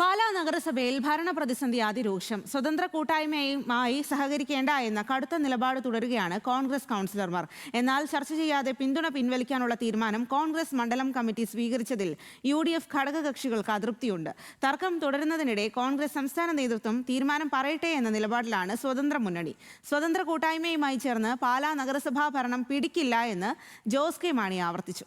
പാലാ നഗരസഭയിൽ ഭരണപ്രതിസന്ധി അതിരൂക്ഷം. സ്വതന്ത്ര കൂട്ടായ്മയുമായി സഹകരിക്കേണ്ട എന്ന കടുത്ത നിലപാട് തുടരുകയാണ് കോൺഗ്രസ് കൗൺസിലർമാർ. എന്നാൽ ചർച്ച ചെയ്യാതെ പിന്തുണ പിൻവലിക്കാനുള്ള തീരുമാനം കോൺഗ്രസ് മണ്ഡലം കമ്മിറ്റി സ്വീകരിച്ചതിൽ UDF ഘടകകക്ഷികൾക്ക് അതൃപ്തിയുണ്ട്. തർക്കം തുടരുന്നതിനിടെ കോൺഗ്രസ് സംസ്ഥാന നേതൃത്വം തീരുമാനം പറയട്ടെ എന്ന നിലപാടിലാണ് സ്വതന്ത്ര മുന്നണി. സ്വതന്ത്ര കൂട്ടായ്മയുമായി ചേർന്ന് പാലാ നഗരസഭാ ഭരണം പിടിക്കില്ല എന്ന് ജോസ് കെ മാണി ആവർത്തിച്ചു.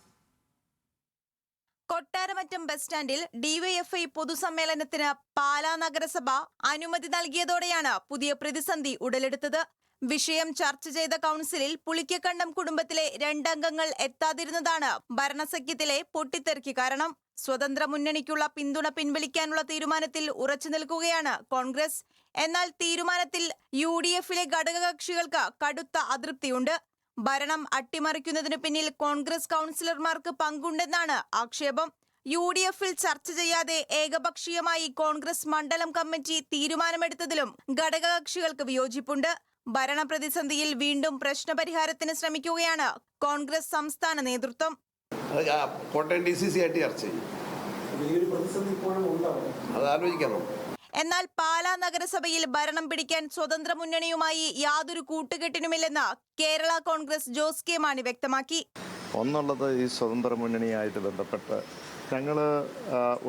കൊട്ടാരമറ്റം ബസ് സ്റ്റാൻഡിൽ ഡിവൈഎഫ്ഐ പൊതുസമ്മേളനത്തിന് പാലാ നഗരസഭ അനുമതി നൽകിയതോടെയാണ് പുതിയ പ്രതിസന്ധി ഉടലെടുത്തത്. വിഷയം ചർച്ച ചെയ്ത കൗൺസിലിൽ പുളിക്കക്കണ്ടം കുടുംബത്തിലെ 2 അംഗങ്ങൾ എത്താതിരുന്നതാണ് ഭരണസഖ്യത്തിലെ പൊട്ടിത്തെറിക്ക് കാരണം. സ്വതന്ത്ര മുന്നണിക്കുള്ള പിന്തുണ പിൻവലിക്കാനുള്ള തീരുമാനത്തിൽ ഉറച്ചു നിൽക്കുകയാണ് കോൺഗ്രസ്. എന്നാൽ തീരുമാനത്തിൽ UDFിലെ ഘടകകക്ഷികൾക്ക് കടുത്ത അതൃപ്തിയുണ്ട്. ഭരണം അട്ടിമറിക്കുന്നതിനു പിന്നിൽ കോൺഗ്രസ് കൗൺസിലർമാർക്ക് പങ്കുണ്ടെന്നാണ് ആക്ഷേപം. UDFിൽ ചർച്ച ചെയ്യാതെ ഏകപക്ഷീയമായി കോൺഗ്രസ് മണ്ഡലം കമ്മിറ്റി തീരുമാനമെടുത്തതിലും ഘടകകക്ഷികൾക്ക് വിയോജിപ്പുണ്ട്. ഭരണപ്രതിസന്ധിയിൽ വീണ്ടും പ്രശ്നപരിഹാരത്തിന് ശ്രമിക്കുകയാണ് കോൺഗ്രസ് സംസ്ഥാന നേതൃത്വം. കോട്ടയം DCC ആയിട്ട് ചർച്ച ചെയ്യും. അത് ആലോചിക്കണം. എന്നാൽ പാലാ നഗരസഭയിൽ ഭരണം പിടിക്കാൻ സ്വതന്ത്ര മുന്നണിയുമായി യാതൊരു കൂട്ടുകെട്ടിനുമില്ലെന്ന് കേരള കോൺഗ്രസ് ജോസ് കെ മാണി വ്യക്തമാക്കി. ഒന്നുള്ളത് ഈ സ്വതന്ത്ര മുന്നണിയായിട്ട് ബന്ധപ്പെട്ട് ഞങ്ങൾ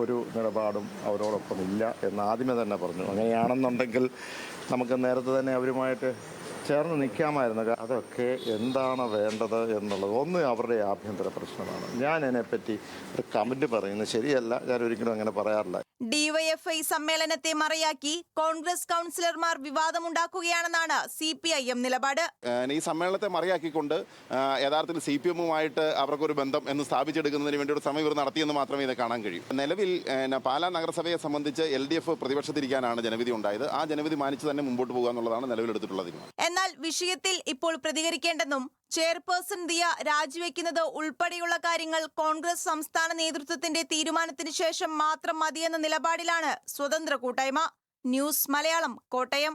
ഒരു നിലപാടും അവരോടൊപ്പം ഇല്ല എന്ന് ആദ്യമേ തന്നെ പറഞ്ഞു. അങ്ങനെയാണെന്നുണ്ടെങ്കിൽ നമുക്ക് നേരത്തെ തന്നെ അവരുമായിട്ട് ചേർന്ന് നിൽക്കാമായിരുന്നു. അതൊക്കെ എന്താണ് വേണ്ടത് എന്നുള്ളത് ഒന്ന് അവരുടെ ആഭ്യന്തര പ്രശ്നമാണ്. ഞാൻ അതിനെപ്പറ്റി ഒരു കമൻറ്റ് പറയുന്നത് ശരിയല്ല. ഞാൻ ഒരിക്കലും അങ്ങനെ പറയാറില്ല. ഡിവൈഎഫ്ഐ സമ്മേളനത്തെ മറയാക്കി കോൺഗ്രസ് കൗൺസിലർമാർ വിവാദമുണ്ടാക്കുകയാണെന്നാണ് CPIM നിലപാട്. ഈ സമ്മേളനത്തെ മറയാക്കിക്കൊണ്ട് യഥാർത്ഥത്തിൽ CPM-ഉമായിട്ട് അവർക്കൊരു ബന്ധം എന്ന് സ്ഥാപിച്ചെടുക്കുന്നതിന് വേണ്ടി ഒരു ശ്രമം ഇവർ നടത്തിയെന്ന് മാത്രമേ ഇത് കാണാൻ കഴിയൂ. നിലവിൽ പാലാ നഗരസഭയെ സംബന്ധിച്ച് LDF പ്രതിപക്ഷത്തിരിക്കാനാണ് ജനവിധി ഉണ്ടായത്. ആ ജനവിധി മാനിച്ച് തന്നെ മുമ്പോട്ട് പോകുക എന്നുള്ളതാണ് നിലവിലെടുത്തിട്ടുള്ള തീരുമാനം. എന്നാൽ വിഷയത്തിൽ ഇപ്പോൾ പ്രതികരിക്കേണ്ടെന്നും ചെയർപേഴ്സൺ ദിയ രാജിവെക്കുന്നത് ഉൾപ്പെടെയുള്ള കാര്യങ്ങൾ കോൺഗ്രസ് സംസ്ഥാന നേതൃത്വത്തിന്റെ തീരുമാനത്തിന് ശേഷം മാത്രം മതിയെന്ന നിലപാടിലാണ് സ്വതന്ത്ര കൂട്ടായ്മ. ന്യൂസ് മലയാളം, കോട്ടയം.